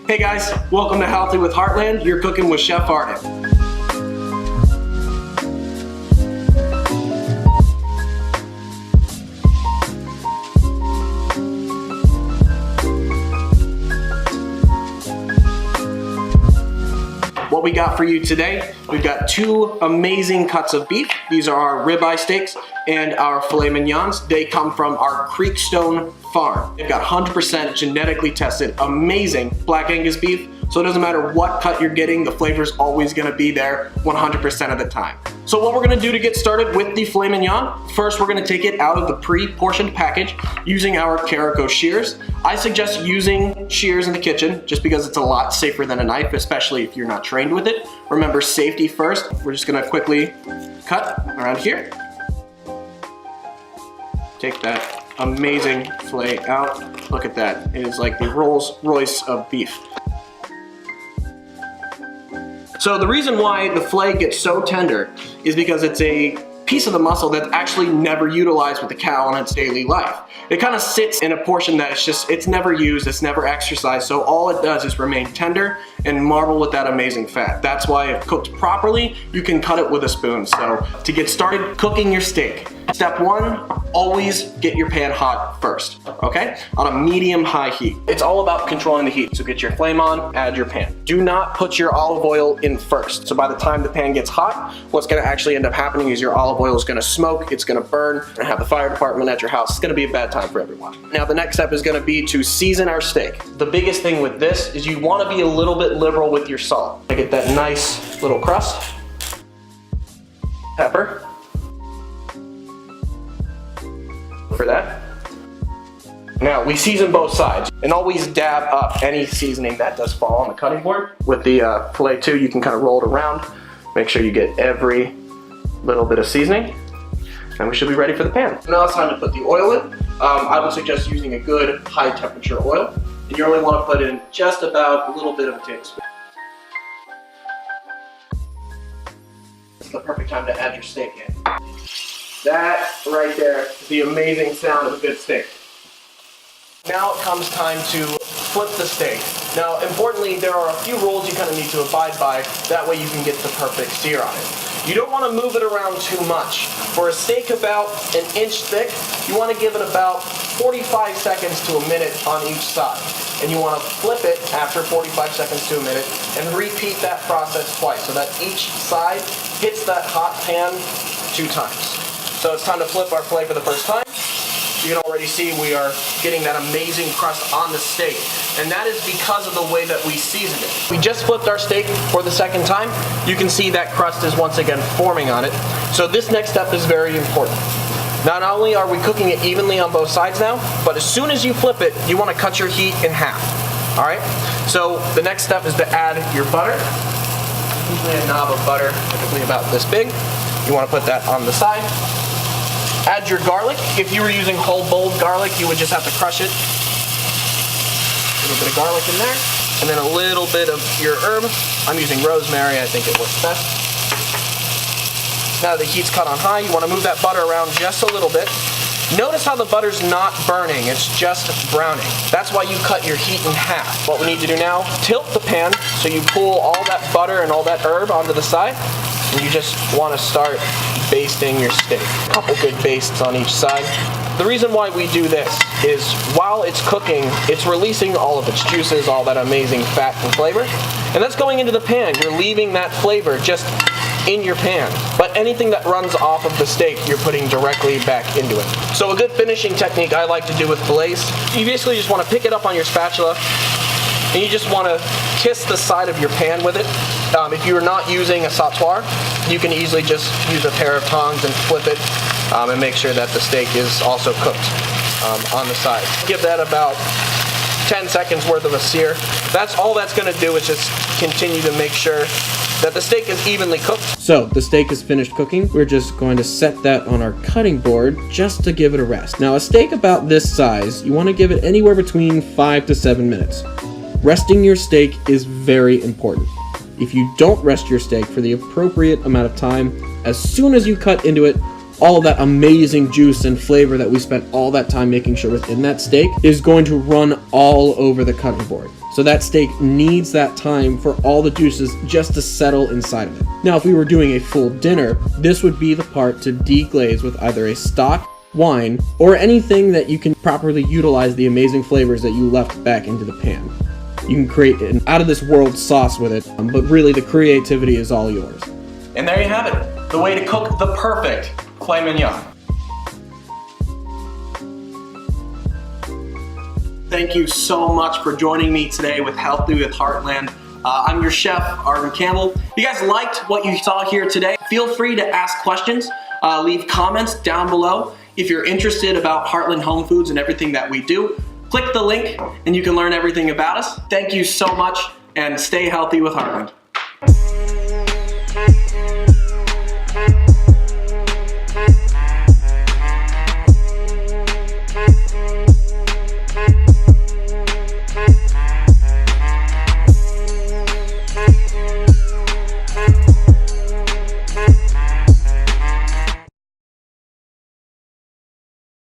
Hey guys, welcome to Healthy with Heartland. You're cooking with Chef Arden. What we got for you today, we've got two amazing cuts of beef. These are our ribeye steaks and our filet mignons. They come from our Creekstone farm. They've got 100% genetically tested, amazing Black Angus beef. So it doesn't matter what cut you're getting, the flavor's always gonna be there 100% of the time. So what we're gonna do to get started with the filet mignon, first we're gonna take it out of the pre-portioned package using our Carico shears. I suggest using shears in the kitchen just because it's a lot safer than a knife, especially if you're not trained with it. Remember, safety first. We're just gonna quickly cut around here. Take that amazing filet out. Look at that, it is like the Rolls Royce of beef. So the reason why the filet gets so tender is because it's a piece of the muscle that's actually never utilized with the cow in its daily life. It kind of sits in a portion that it's never used, it's never exercised, so all it does is remain tender and marvel with that amazing fat. That's why if cooked properly, you can cut it with a spoon. So to get started cooking your steak, step one, always get your pan hot first, okay? On a medium-high heat. It's all about controlling the heat. So get your flame on, add your pan. Do not put your olive oil in first. So by the time the pan gets hot, what's gonna actually end up happening is your olive oil is gonna smoke, it's gonna burn, and have the fire department at your house. It's gonna be a bad time for everyone. Now the next step is gonna be to season our steak. The biggest thing with this is you wanna be a little bit liberal with your salt. I get that nice little crust, pepper, for that. Now we season both sides and always dab up any seasoning that does fall on the cutting board. With the filet too, you can kind of roll it around. Make sure you get every little bit of seasoning and we should be ready for the pan. Now it's time to put the oil in. I would suggest using a good high temperature oil. And you only want to put in just about a little bit of a tablespoon. It's the perfect time to add your steak in. That right there is the amazing sound of a good steak. Now it comes time to flip the steak. Now importantly, there are a few rules you kind of need to abide by, that way you can get the perfect sear on it. You don't want to move it around too much. For a steak about an inch thick, you want to give it about 45 seconds to a minute on each side. And you want to flip it after 45 seconds to a minute and repeat that process twice so that each side hits that hot pan 2 times. So it's time to flip our filet for the first time. You can already see we are getting that amazing crust on the steak. And that is because of the way that we seasoned it. We just flipped our steak for the second time. You can see that crust is once again forming on it. So this next step is very important. Not only are we cooking it evenly on both sides now, but as soon as you flip it, you want to cut your heat in half. All right? So the next step is to add your butter. Usually a knob of butter, typically about this big. You want to put that on the side. Add your garlic. If you were using whole bold garlic, you would just have to crush it. A little bit of garlic in there. And then a little bit of your herb. I'm using rosemary, I think it works best. Now the heat's cut on high, you want to move that butter around just a little bit. Notice how the butter's not burning, it's just browning. That's why you cut your heat in half. What we need to do now, tilt the pan so you pull all that butter and all that herb onto the side. And you just want to start basting your steak. A couple good bastes on each side. The reason why we do this is while it's cooking, it's releasing all of its juices, all that amazing fat and flavor. And that's going into the pan. You're leaving that flavor just in your pan. But anything that runs off of the steak, you're putting directly back into it. So a good finishing technique I like to do with fillets, you basically just want to pick it up on your spatula and you just want to kiss the side of your pan with it. If you're not using a sautoir, you can easily just use a pair of tongs and flip it and make sure that the steak is also cooked on the side. Give that about 10 seconds worth of a sear. That's all that's going to do is just continue to make sure that the steak is evenly cooked. So the steak is finished cooking. We're just going to set that on our cutting board just to give it a rest. Now a steak about this size, you want to give it anywhere between 5 to 7 minutes. Resting your steak is very important. If you don't rest your steak for the appropriate amount of time, as soon as you cut into it, all of that amazing juice and flavor that we spent all that time making sure was in that steak is going to run all over the cutting board. So that steak needs that time for all the juices just to settle inside of it. Now, if we were doing a full dinner, this would be the part to deglaze with either a stock, wine, or anything that you can properly utilize the amazing flavors that you left back into the pan. You can create an out-of-this-world sauce with it, but really the creativity is all yours. And there you have it, the way to cook the perfect filet mignon. Thank you so much for joining me today with Healthy with Heartland. I'm your chef, Arden Campbell. If you guys liked what you saw here today, feel free to ask questions, leave comments down below. If you're interested about Heartland Home Foods and everything that we do, click the link and you can learn everything about us. Thank you so much and stay healthy with Heartland.